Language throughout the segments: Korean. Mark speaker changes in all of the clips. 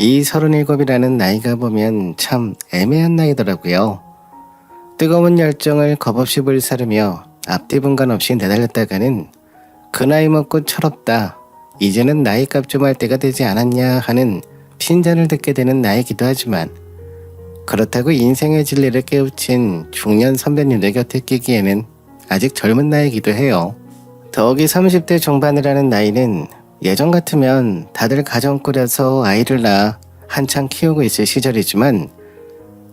Speaker 1: 이 37이라는 나이가 보면 참 애매한 나이더라고요. 뜨거운 열정을 겁없이 불사르며 앞뒤 분간 없이 내달렸다가는 그 나이 먹고 철없다. 이제는 나이값 좀 할 때가 되지 않았냐 하는 핀잔을 듣게 되는 나이기도 하지만 그렇다고 인생의 진리를 깨우친 중년 선배님들 곁에 끼기에는 아직 젊은 나이기도 해요. 더욱이 30대 중반이라는 나이는 예전 같으면 다들 가정 꾸려서 아이를 낳아 한창 키우고 있을 시절이지만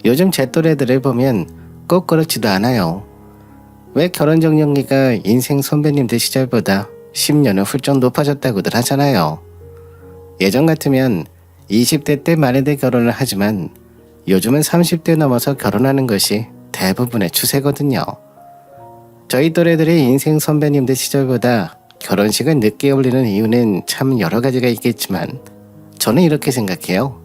Speaker 1: 요즘 제 또래들을 보면 꼭 그렇지도 않아요. 왜 결혼 적령기가 인생 선배님들 시절보다 10년은 훌쩍 높아졌다고들 하잖아요. 예전 같으면 20대 때 많이들 결혼을 하지만 요즘은 30대 넘어서 결혼하는 것이 대부분의 추세거든요. 저희 또래들의 인생 선배님들 시절보다 결혼식을 늦게 올리는 이유는 참 여러 가지가 있겠지만 저는 이렇게 생각해요.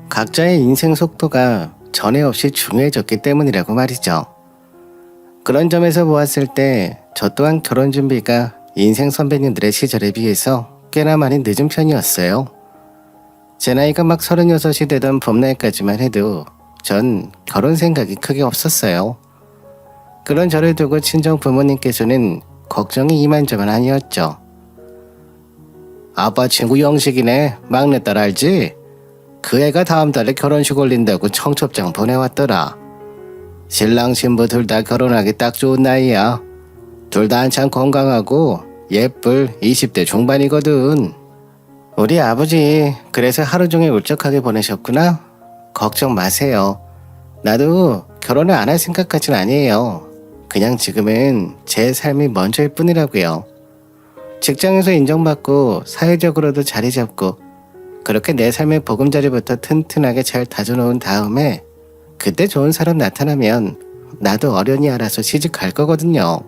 Speaker 1: 각자의 인생 속도가 전에 없이 중요해졌기 때문이라고 말이죠. 그런 점에서 보았을 때 저 또한 결혼 준비가 인생 선배님들의 시절에 비해서 꽤나 많이 늦은 편이었어요. 제 나이가 막 36이 되던 봄날까지만 해도 전 결혼 생각이 크게 없었어요. 그런 저를 두고 친정 부모님께서는 걱정이 이만저만 아니었죠. 아빠 친구 영식이네, 막내딸 알지? 그 애가 다음 달에 결혼식 올린다고 청첩장 보내왔더라. 신랑 신부 둘 다 결혼하기 딱 좋은 나이야. 둘 다 한창 건강하고 예쁠 20대 중반이거든. 우리 아버지 그래서 하루 종일 울적하게 보내셨구나? 걱정 마세요. 나도 결혼을 안 할 생각까진 아니에요. 그냥 지금은 제 삶이 먼저일 뿐이라고요. 직장에서 인정받고 사회적으로도 자리 잡고 그렇게 내 삶의 보금자리부터 튼튼하게 잘 다져놓은 다음에 그때 좋은 사람 나타나면 나도 어련히 알아서 시집 갈 거거든요.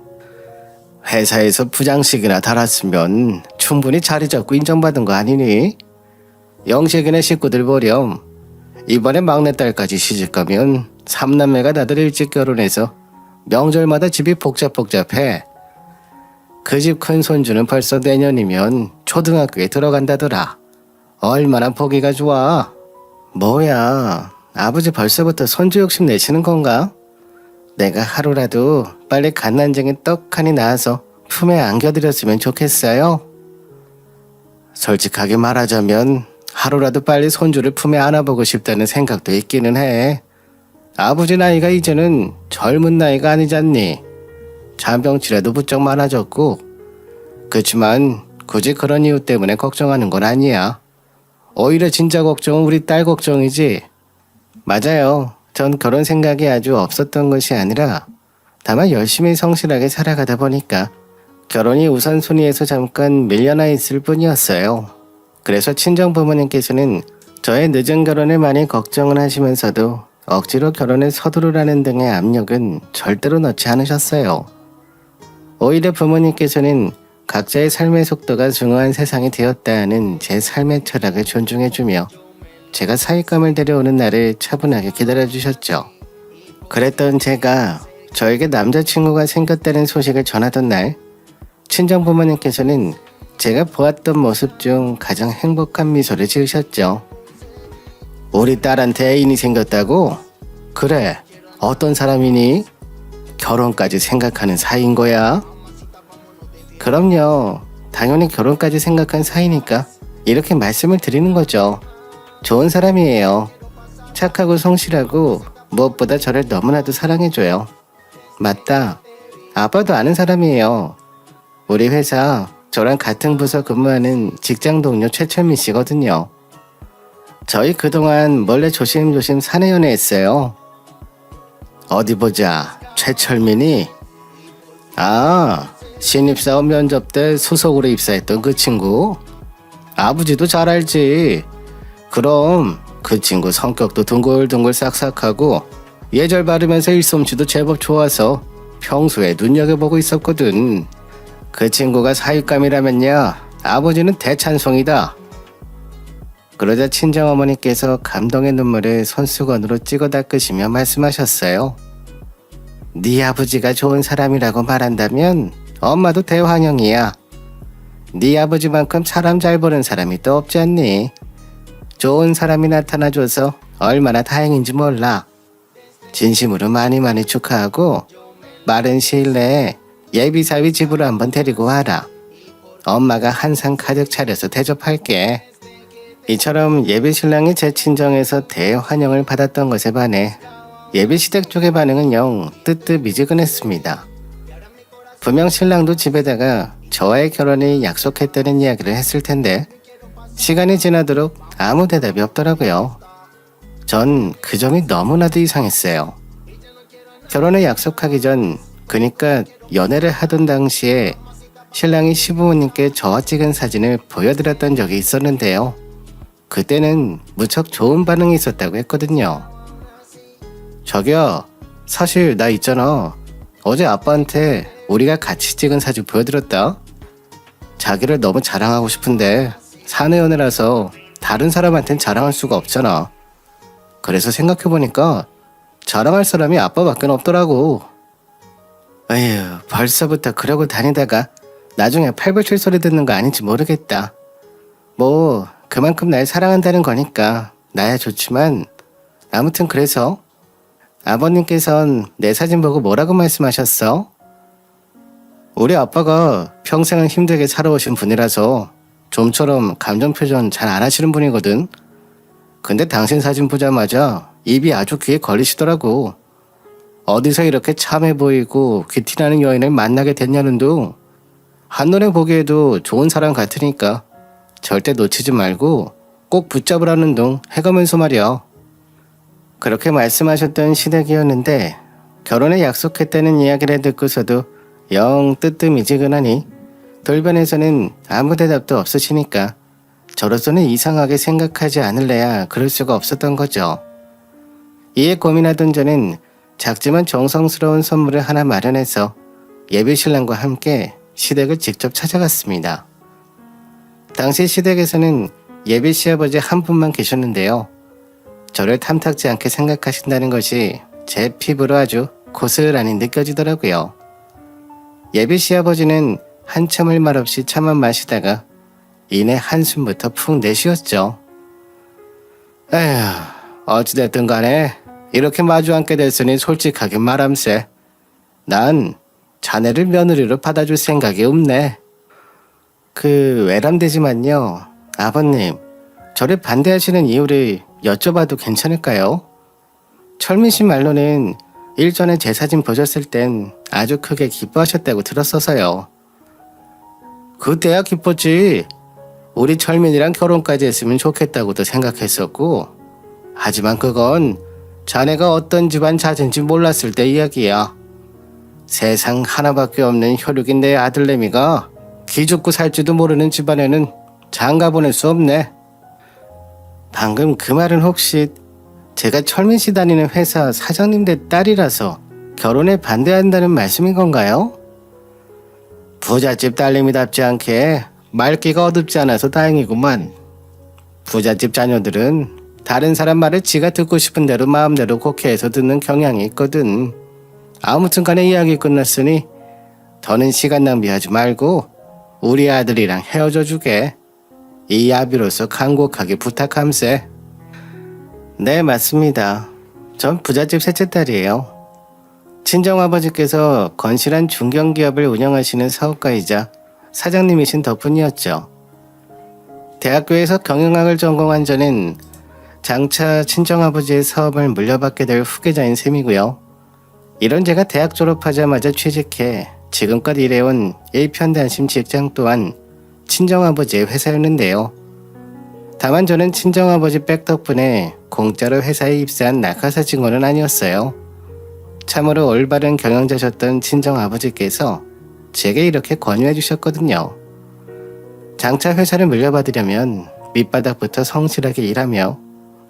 Speaker 1: 회사에서 부장씩이나 달았으면 충분히 자리 잡고 인정받은 거 아니니? 영식이네 식구들 보렴. 이번에 막내딸까지 시집가면 3남매가 다들 일찍 결혼해서 명절마다 집이 복잡복잡해. 그 집 큰 손주는 벌써 내년이면 초등학교에 들어간다더라. 얼마나 보기가 좋아. 뭐야, 아버지 벌써부터 손주 욕심 내시는 건가? 내가 하루라도 빨리 갓난쟁이 떡하니 낳아서 품에 안겨드렸으면 좋겠어요. 솔직하게 말하자면 하루라도 빨리 손주를 품에 안아보고 싶다는 생각도 있기는 해. 아버지 나이가 이제는 젊은 나이가 아니잖니. 잔병치레도 부쩍 많아졌고. 그치만 굳이 그런 이유 때문에 걱정하는 건 아니야. 오히려 진짜 걱정은 우리 딸 걱정이지. 맞아요. 전 결혼 생각이 아주 없었던 것이 아니라 다만 열심히 성실하게 살아가다 보니까 결혼이 우선순위에서 잠깐 밀려나 있을 뿐이었어요. 그래서 친정 부모님께서는 저의 늦은 결혼을 많이 걱정을 하시면서도 억지로 결혼에 서두르라는 등의 압력은 절대로 넣지 않으셨어요. 오히려 부모님께서는 각자의 삶의 속도가 중요한 세상이 되었다는 제 삶의 철학을 존중해주며 제가 사윗감을 데려오는 날을 차분하게 기다려주셨죠. 그랬던 제가 저에게 남자친구가 생겼다는 소식을 전하던 날 친정 부모님께서는 제가 보았던 모습 중 가장 행복한 미소를 지으셨죠. 우리 딸한테 애인이 생겼다고? 그래, 어떤 사람이니? 결혼까지 생각하는 사이인 거야? 그럼요. 당연히 결혼까지 생각한 사이니까 이렇게 말씀을 드리는 거죠. 좋은 사람이에요. 착하고 성실하고 무엇보다 저를 너무나도 사랑해줘요. 맞다. 아빠도 아는 사람이에요. 우리 회사 저랑 같은 부서 근무하는 직장 동료 최철민 씨거든요. 저희 그동안 몰래 조심조심 사내 연애했어요. 어디 보자. 최철민이? 아, 신입사원 면접 때 수석으로 입사했던 그 친구? 아버지도 잘 알지. 그럼 그 친구 성격도 둥글둥글 싹싹하고 예절 바르면서 일솜씨도 제법 좋아서 평소에 눈여겨보고 있었거든. 그 친구가 사윗감이라면요, 아버지는 대찬송이다. 그러자 친정어머니께서 감동의 눈물을 손수건으로 찍어 닦으시며 말씀하셨어요. 네 아버지가 좋은 사람이라고 말한다면 엄마도 대환영이야. 네 아버지만큼 사람 잘 보는 사람이 또 없지 않니? 좋은 사람이 나타나줘서 얼마나 다행인지 몰라. 진심으로 많이 많이 축하하고 빠른 시일 내에 예비사위 집으로 한번 데리고 와라. 엄마가 한상 가득 차려서 대접할게. 이처럼 예비신랑이 제 친정에서 대환영을 받았던 것에 반해 예비시댁 쪽의 반응은 영 뜨뜻미지근했습니다. 분명 신랑도 집에다가 저와의 결혼이 약속했다는 이야기를 했을 텐데 시간이 지나도록 아무 대답이 없더라고요. 전 그 점이 너무나도 이상했어요. 결혼을 약속하기 전, 그니까 연애를 하던 당시에 신랑이 시부모님께 저와 찍은 사진을 보여드렸던 적이 있었는데요. 그때는 무척 좋은 반응이 있었다고 했거든요. 자기야, 사실 나 있잖아. 어제 아빠한테 우리가 같이 찍은 사진 보여드렸다. 자기를 너무 자랑하고 싶은데 사내 연애라서 다른 사람한텐 자랑할 수가 없잖아. 그래서 생각해보니까 자랑할 사람이 아빠밖에 없더라고. 에휴, 벌써부터 그러고 다니다가 나중에 팔불출 소리 듣는 거 아닌지 모르겠다. 뭐 그만큼 날 사랑한다는 거니까 나야 좋지만 아무튼 그래서 아버님께선 내 사진 보고 뭐라고 말씀하셨어? 우리 아빠가 평생을 힘들게 살아오신 분이라서 좀처럼 감정 표현 잘 안 하시는 분이거든. 근데 당신 사진 보자마자 입이 아주 귀에 걸리시더라고. 어디서 이렇게 참해 보이고 귀티나는 여인을 만나게 됐냐는 둥. 한눈에 보기에도 좋은 사람 같으니까 절대 놓치지 말고 꼭 붙잡으라는 둥 해가면서 말이야. 그렇게 말씀하셨던 시댁이었는데 결혼에 약속했다는 이야기를 듣고서도 영 뜨뜻미지근하니 돌변에서는 아무 대답도 없으시니까 저로서는 이상하게 생각하지 않을래야 그럴 수가 없었던 거죠. 이에 고민하던 저는 작지만 정성스러운 선물을 하나 마련해서 예비신랑과 함께 시댁을 직접 찾아갔습니다. 당시 시댁에서는 예비 시아버지 한 분만 계셨는데요. 저를 탐탁지 않게 생각하신다는 것이 제 피부로 아주 고스란히 느껴지더라고요. 예비 시아버지는 한참을 말없이 차만 마시다가 이내 한숨부터 푹 내쉬었죠. 에휴, 어찌됐든 간에 이렇게 마주 앉게 됐으니 솔직하게 말함세. 난 자네를 며느리로 받아줄 생각이 없네. 외람되지만요. 아버님, 저를 반대하시는 이유를 여쭤봐도 괜찮을까요? 철민 씨 말로는 일전에 제 사진 보셨을 땐 아주 크게 기뻐하셨다고 들었어서요. 그때야 기뻤지. 우리 철민이랑 결혼까지 했으면 좋겠다고도 생각했었고, 하지만 그건 자네가 어떤 집안 자제인지 몰랐을 때 이야기야. 세상 하나밖에 없는 혈육인 내 아들내미가 기죽고 살지도 모르는 집안에는 장가 보낼 수 없네. 방금 그 말은 혹시 제가 철민 씨 다니는 회사 사장님 댁 딸이라서 결혼에 반대한다는 말씀인 건가요? 부잣집 딸내미답지 않게 말귀가 어둡지 않아서 다행이구만. 부잣집 자녀들은 다른 사람 말을 지가 듣고 싶은 대로 마음대로 곡해해서 듣는 경향이 있거든. 아무튼 간에 이야기 끝났으니 더는 시간 낭비하지 말고 우리 아들이랑 헤어져 주게. 이 아비로서 간곡하게 부탁함세. 네, 맞습니다. 전 부잣집 셋째 딸이에요. 친정아버지께서 건실한 중견기업을 운영하시는 사업가이자 사장님이신 덕분이었죠. 대학교에서 경영학을 전공한 저는 장차 친정아버지의 사업을 물려받게 될 후계자인 셈이고요. 이런 제가 대학 졸업하자마자 취직해 지금껏 일해온 일편단심 직장 또한 친정아버지의 회사였는데요. 다만 저는 친정아버지 백 덕분에 공짜로 회사에 입사한 낙하사 직원은 아니었어요. 참으로 올바른 경영자셨던 친정아버지께서 제게 이렇게 권유해 주셨거든요. 장차 회사를 물려받으려면 밑바닥부터 성실하게 일하며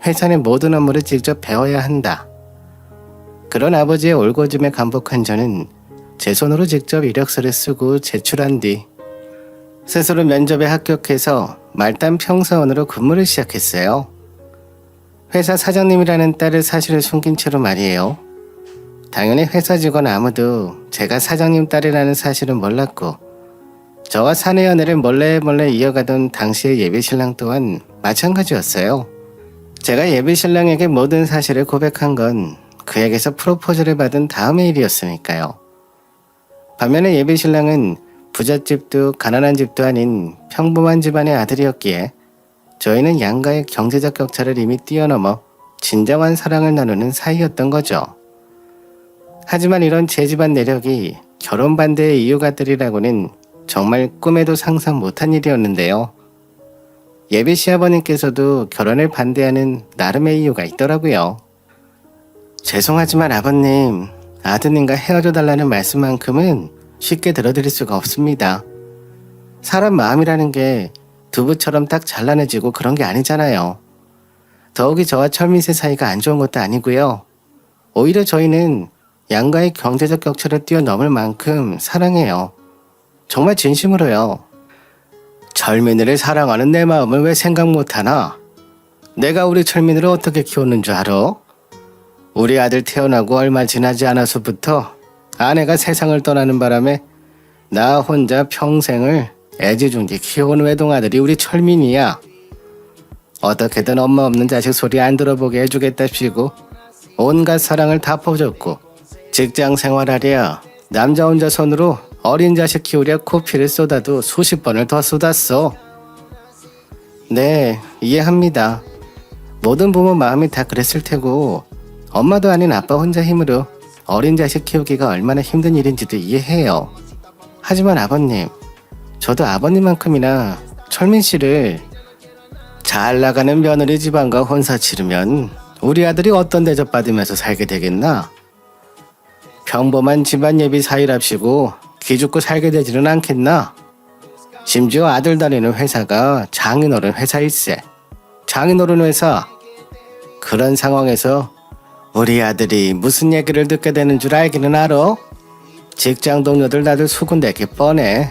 Speaker 1: 회사 내 모든 업무를 직접 배워야 한다. 그런 아버지의 올고즘에 감복한 저는 제 손으로 직접 이력서를 쓰고 제출한 뒤 스스로 면접에 합격해서 말단 평사원으로 근무를 시작했어요. 회사 사장님이라는 딸을 사실을 숨긴 채로 말이에요. 당연히 회사 직원 아무도 제가 사장님 딸이라는 사실은 몰랐고 저와 사내 연애를 몰래 이어가던 당시의 예비신랑 또한 마찬가지였어요. 제가 예비신랑에게 모든 사실을 고백한 건 그에게서 프로포즈를 받은 다음의 일이었으니까요. 반면에 예비신랑은 부잣집도 가난한 집도 아닌 평범한 집안의 아들이었기에 저희는 양가의 경제적 격차를 이미 뛰어넘어 진정한 사랑을 나누는 사이였던 거죠. 하지만 이런 제 집안 내력이 결혼 반대의 이유가 되리라고는 정말 꿈에도 상상 못한 일이었는데요. 예비 시아버님께서도 결혼을 반대하는 나름의 이유가 있더라고요. 죄송하지만 아버님, 아드님과 헤어져 달라는 말씀만큼은 쉽게 들어드릴 수가 없습니다. 사람 마음이라는 게 두부처럼 딱 잘라내지고 그런 게 아니잖아요. 더욱이 저와 철민씨 사이가 안 좋은 것도 아니고요. 오히려 저희는 양가의 경제적 격차를 뛰어넘을 만큼 사랑해요. 정말 진심으로요. 철민이를 사랑하는 내 마음을 왜 생각 못하나? 내가 우리 철민이를 어떻게 키웠는 줄 알아? 우리 아들 태어나고 얼마 지나지 않아서부터 아내가 세상을 떠나는 바람에 나 혼자 평생을 애지중지 키워온 외동아들이 우리 철민이야. 어떻게든 엄마 없는 자식 소리 안 들어보게 해주겠답시고 온갖 사랑을 다 퍼줬고 직장 생활하랴 남자 혼자 손으로 어린 자식 키우랴 코피를 쏟아도 수십 번을 더 쏟았어. 네, 이해합니다. 모든 부모 마음이 다 그랬을 테고 엄마도 아닌 아빠 혼자 힘으로 어린 자식 키우기가 얼마나 힘든 일인지도 이해해요. 하지만 아버님, 저도 아버님만큼이나 철민 씨를 잘 나가는 며느리 집안과 혼사 치르면 우리 아들이 어떤 대접받으면서 살게 되겠나? 평범한 집안 예비 사이랍시고 기죽고 살게 되지는 않겠나? 심지어 아들 다니는 회사가 장인어른 회사일세. 장인어른 회사. 그런 상황에서 우리 아들이 무슨 얘기를 듣게 되는 줄 알기는 알아? 직장 동료들 다들 수군대게 뻔해.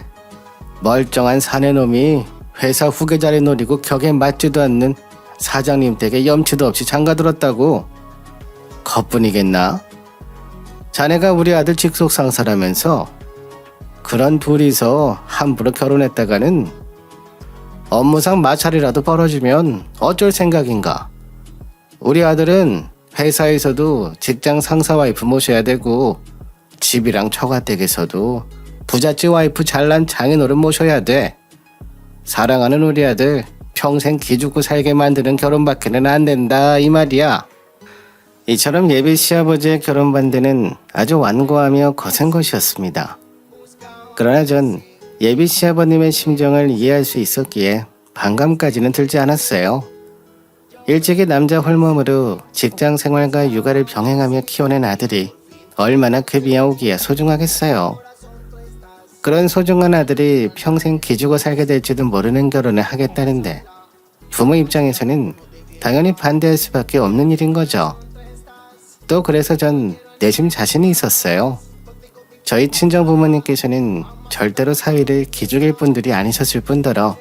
Speaker 1: 멀쩡한 사내놈이 회사 후계 자리 노리고 격에 맞지도 않는 사장님 댁에 염치도 없이 장가들었다고. 겉뿐이겠나? 자네가 우리 아들 직속 상사라면서 그런 둘이서 함부로 결혼했다가는 업무상 마찰이라도 벌어지면 어쩔 생각인가? 우리 아들은 회사에서도 직장 상사 와이프 모셔야 되고 집이랑 처가댁에서도 부잣집 와이프 잘난 장인어른 모셔야 돼. 사랑하는 우리 아들 평생 기죽고 살게 만드는 결혼밖에는 안 된다 이 말이야. 이처럼 예비 시아버지의 결혼 반대는 아주 완고하며 거센 것이었습니다. 그러나 전 예비 시아버님의 심정을 이해할 수 있었기에 반감까지는 들지 않았어요. 일찍이 남자 홀몸으로 직장 생활과 육아를 병행하며 키워낸 아들이 얼마나 급이야 오기야 소중하겠어요. 그런 소중한 아들이 평생 기죽어 살게 될지도 모르는 결혼을 하겠다는데 부모 입장에서는 당연히 반대할 수밖에 없는 일인 거죠. 또 그래서 전 내심 자신이 있었어요. 저희 친정 부모님께서는 절대로 사위를 기죽일 분들이 아니셨을 뿐더러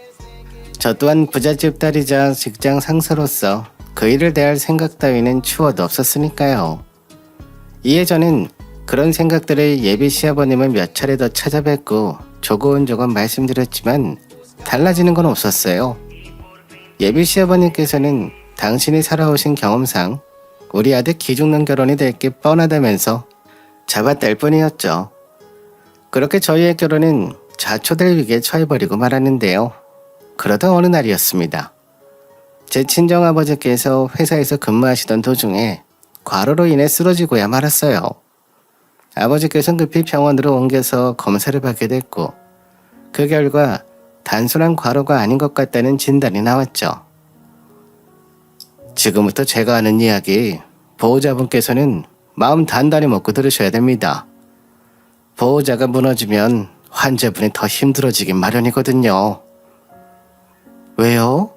Speaker 1: 저 또한 부잣집 딸이자 직장 상사로서 그 일을 대할 생각 따위는 추워도 없었으니까요. 이에 저는 그런 생각들을 예비 시아버님을 몇 차례 더 찾아뵙고 조곤조곤 말씀드렸지만 달라지는 건 없었어요. 예비 시아버님께서는 당신이 살아오신 경험상 우리 아들 기죽는 결혼이 될 게 뻔하다면서 잡아뗄 뿐이었죠. 그렇게 저희의 결혼은 자초될 위기에 처해버리고 말았는데요. 그러다 어느 날이었습니다. 제 친정아버지께서 회사에서 근무하시던 도중에 과로로 인해 쓰러지고야 말았어요. 아버지께서는 급히 병원으로 옮겨서 검사를 받게 됐고 그 결과 단순한 과로가 아닌 것 같다는 진단이 나왔죠. 지금부터 제가 하는 이야기 보호자분께서는 마음 단단히 먹고 들으셔야 됩니다. 보호자가 무너지면 환자분이 더 힘들어지긴 마련이거든요. 왜요?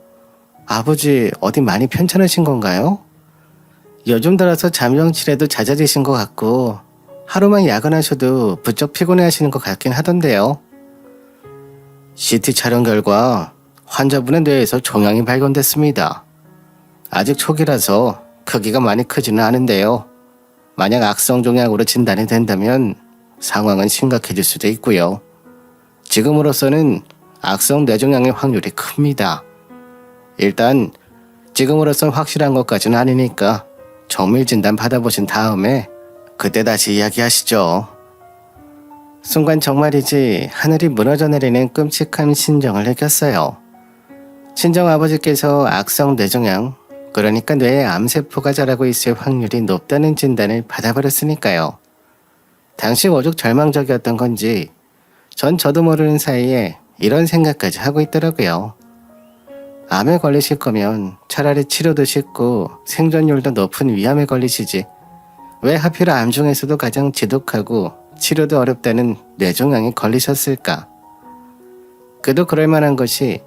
Speaker 1: 아버지 어디 많이 편찮으신 건가요? 요즘 들어서 잠정치레도 잦아지신 것 같고 하루만 야근하셔도 부쩍 피곤해하시는 것 같긴 하던데요. CT 촬영 결과 환자분의 뇌에서 종양이 발견됐습니다. 아직 초기라서 크기가 많이 크지는 않은데요. 만약 악성 종양으로 진단이 된다면 상황은 심각해질 수도 있고요. 지금으로서는 악성 뇌종양의 확률이 큽니다. 일단 지금으로선 확실한 것까지는 아니니까 정밀 진단 받아보신 다음에 그때 다시 이야기하시죠. 순간 정말이지 하늘이 무너져 내리는 끔찍한 심정을 느꼈어요. 친정 아버지께서 악성 뇌종양, 그러니까 뇌에 암세포가 자라고 있을 확률이 높다는 진단을 받아버렸으니까요. 당시 오죽 절망적이었던 건지 저도 모르는 사이에 이런 생각까지 하고 있더라고요. 암에 걸리실 거면 차라리 치료도 쉽고 생존율도 높은 위암에 걸리시지. 왜 하필 암 중에서도 가장 지독하고 치료도 어렵다는 뇌종양에 걸리셨을까? 그도 그럴 만한 것이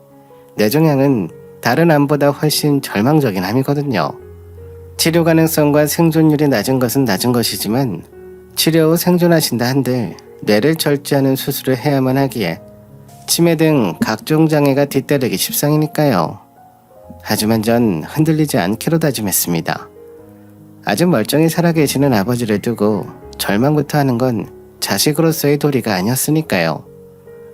Speaker 1: 뇌종양은 다른 암보다 훨씬 절망적인 암이거든요. 치료 가능성과 생존율이 낮은 것은 낮은 것이지만 치료 후 생존하신다 한들 뇌를 절제하는 수술을 해야만 하기에 치매 등 각종 장애가 뒤따르기 십상이니까요. 하지만 전 흔들리지 않기로 다짐했습니다. 아주 멀쩡히 살아계시는 아버지를 두고 절망부터 하는 건 자식으로서의 도리가 아니었으니까요.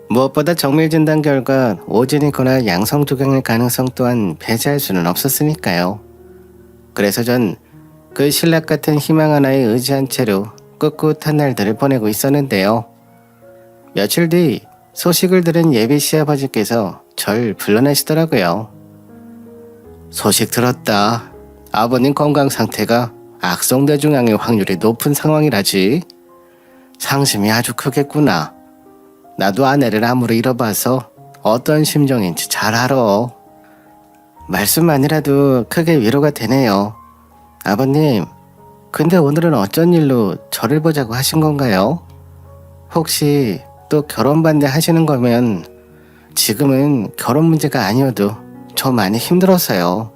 Speaker 1: 무엇보다 정밀진단 결과 오진이거나 양성조경일 가능성 또한 배제할 수는 없었으니까요. 그래서 전 그 신락 같은 희망 하나에 의지한 채로 꿋꿋한 날들을 보내고 있었는데요. 며칠 뒤 소식을 들은 예비 시아버지께서 절 불러내시더라고요. 소식 들었다. 아버님 건강 상태가 악성 뇌종양의 확률이 높은 상황이라지. 상심이 아주 크겠구나. 나도 아내를 아무리 잃어봐서 어떤 심정인지 잘 알아. 말씀만이라도 크게 위로가 되네요. 아버님, 근데 오늘은 어쩐 일로 저를 보자고 하신 건가요? 혹시 또 결혼 반대 하시는 거면 지금은 결혼 문제가 아니어도 저 많이 힘들어서요.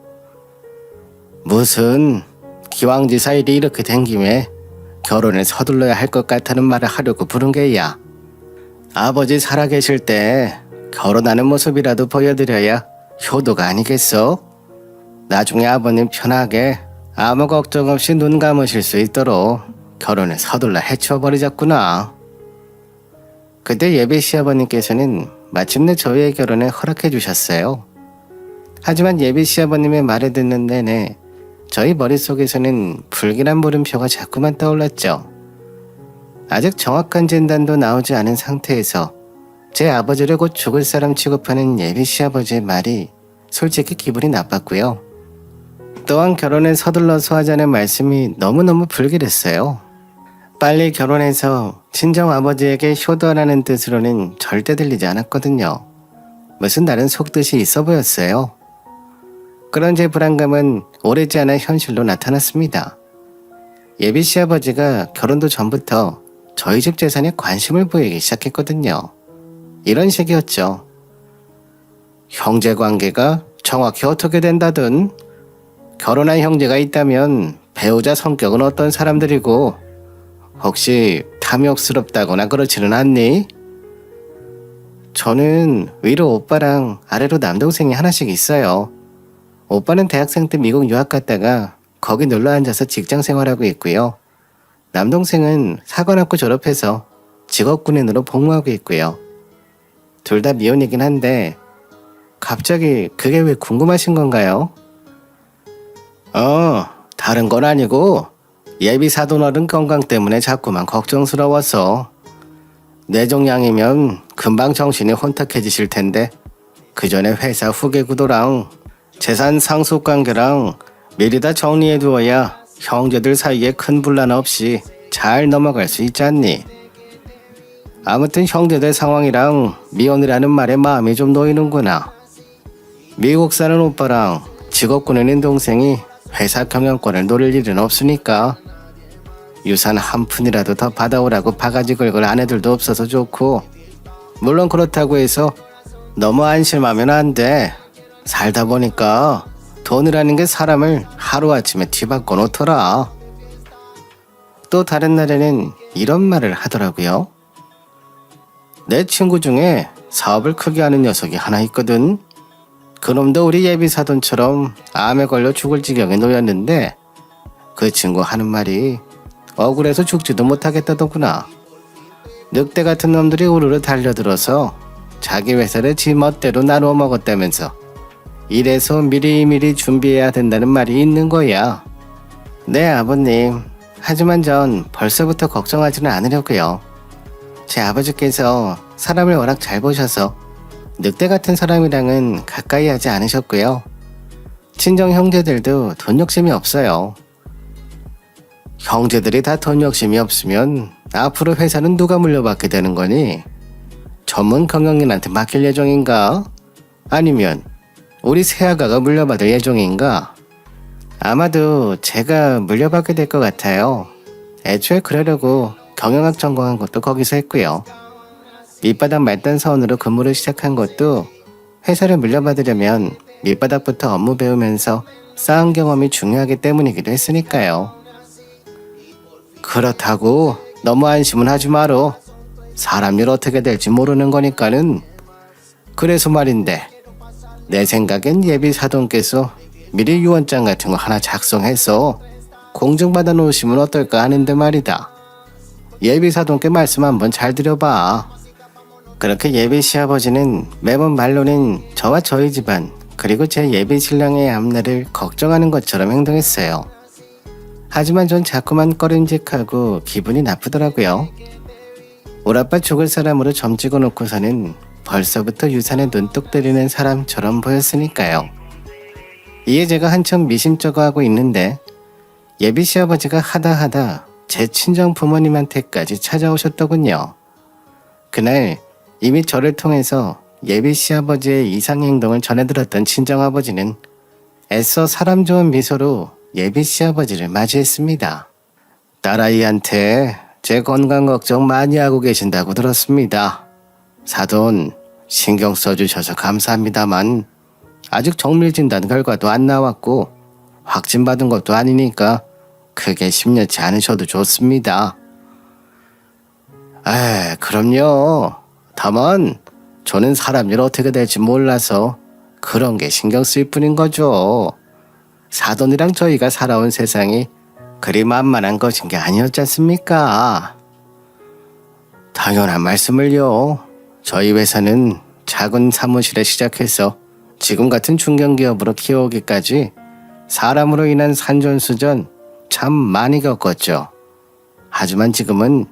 Speaker 1: 무슨 기왕지사 일이 이렇게 된 김에 결혼을 서둘러야 할 것 같다는 말을 하려고 부른 게야. 아버지 살아계실 때 결혼하는 모습이라도 보여드려야 효도가 아니겠어? 나중에 아버님 편하게 아무 걱정 없이 눈 감으실 수 있도록 결혼을 서둘러 해치워버리자꾸나. 그때 예비 시아버님께서는 마침내 저희의 결혼을 허락해 주셨어요. 하지만 예비 시아버님의 말을 듣는 내내 저희 머릿속에서는 불길한 물음표가 자꾸만 떠올랐죠. 아직 정확한 진단도 나오지 않은 상태에서 제 아버지를 곧 죽을 사람 취급하는 예비 시아버지의 말이 솔직히 기분이 나빴고요. 또한 결혼을 서둘러서 하자는 말씀이 너무너무 불길했어요. 빨리 결혼해서 친정아버지에게 효도하라는 뜻으로는 절대 들리지 않았거든요. 무슨 다른 속뜻이 있어 보였어요. 그런 제 불안감은 오래지 않아 현실로 나타났습니다. 예비 시아버지가 결혼도 전부터 저희 집 재산에 관심을 보이기 시작했거든요. 이런 식이었죠. 형제관계가 정확히 어떻게 된다든, 결혼한 형제가 있다면 배우자 성격은 어떤 사람들이고 혹시 탐욕스럽다거나 그렇지는 않니? 저는 위로 오빠랑 아래로 남동생이 하나씩 있어요. 오빠는 대학생 때 미국 유학 갔다가 거기 놀러 앉아서 직장 생활하고 있고요. 남동생은 사관학교 졸업해서 직업군인으로 복무하고 있고요. 둘 다 미혼이긴 한데 갑자기 그게 왜 궁금하신 건가요? 다른 건 아니고 예비 사돈어른 건강 때문에 자꾸만 걱정스러워서. 뇌종양이면 금방 정신이 혼탁해지실 텐데 그 전에 회사 후계 구도랑 재산 상속 관계랑 미리 다 정리해 두어야 형제들 사이에 큰 분란 없이 잘 넘어갈 수 있지 않니? 아무튼 형제들 상황이랑 미혼이라는 말에 마음이 좀 놓이는구나. 미국 사는 오빠랑 직업군인인 동생이 회사 경영권을 노릴 일은 없으니까 유산 한 푼이라도 더 받아오라고 바가지 긁을 아내들도 없어서 좋고, 물론 그렇다고 해서 너무 안심하면 안 돼. 살다 보니까 돈이라는 게 사람을 하루아침에 뒤바꿔 놓더라. 또 다른 날에는 이런 말을 하더라고요. 내 친구 중에 사업을 크게 하는 녀석이 하나 있거든. 그놈도 우리 예비사돈처럼 암에 걸려 죽을 지경에 놓였는데 그 친구 하는 말이 억울해서 죽지도 못하겠다더구나. 늑대 같은 놈들이 우르르 달려들어서 자기 회사를 지 멋대로 나누어 먹었다면서 이래서 미리미리 준비해야 된다는 말이 있는 거야. 네, 아버님. 하지만 전 벌써부터 걱정하지는 않으려고요. 제 아버지께서 사람을 워낙 잘 보셔서 늑대 같은 사람이랑은 가까이 하지 않으셨고요. 친정 형제들도 돈 욕심이 없어요. 형제들이 다 돈 욕심이 없으면 앞으로 회사는 누가 물려받게 되는 거니? 전문 경영인한테 맡길 예정인가? 아니면 우리 새아가가 물려받을 예정인가? 아마도 제가 물려받게 될 것 같아요. 애초에 그러려고 경영학 전공한 것도 거기서 했고요. 밑바닥 말단 사원으로 근무를 시작한 것도 회사를 물려받으려면 밑바닥부터 업무 배우면서 쌓은 경험이 중요하기 때문이기도 했으니까요. 그렇다고 너무 안심은 하지 마라. 사람 일 어떻게 될지 모르는 거니까는. 그래서 말인데 내 생각엔 예비 사돈께서 미리 유언장 같은 거 하나 작성해서 공증받아 놓으시면 어떨까 하는데 말이다. 예비 사돈께 말씀 한번 잘 드려봐. 그렇게 예비 시아버지는 매번 말로는 저와 저희 집안 그리고 제 예비 신랑의 앞날을 걱정하는 것처럼 행동했어요. 하지만 전 자꾸만 꺼림직하고 기분이 나쁘더라고요. 오라빠 죽을 사람으로 점 찍어 놓고서는 벌써부터 유산에 눈독 들이는 사람처럼 보였으니까요. 이에 제가 한참 미심쩍어하고 있는데 예비 시아버지가 하다 제 친정 부모님한테까지 찾아오셨더군요. 그날 이미 저를 통해서 예비 시아버지의 이상 행동을 전해들었던 친정아버지는 애써 사람 좋은 미소로 예비 시아버지를 맞이했습니다. 딸아이한테 제 건강 걱정 많이 하고 계신다고 들었습니다. 사돈 신경 써주셔서 감사합니다만 아직 정밀진단 결과도 안 나왔고 확진받은 것도 아니니까 크게 심려치 않으셔도 좋습니다. 그럼요. 다만 저는 사람 일 어떻게 될지 몰라서 그런 게 신경 쓰일 뿐인 거죠. 사돈이랑 저희가 살아온 세상이 그리 만만한 것인 게 아니었지 않습니까? 당연한 말씀을요. 저희 회사는 작은 사무실에 시작해서 지금 같은 중견기업으로 키워오기까지 사람으로 인한 산전수전 참 많이 겪었죠. 하지만 지금은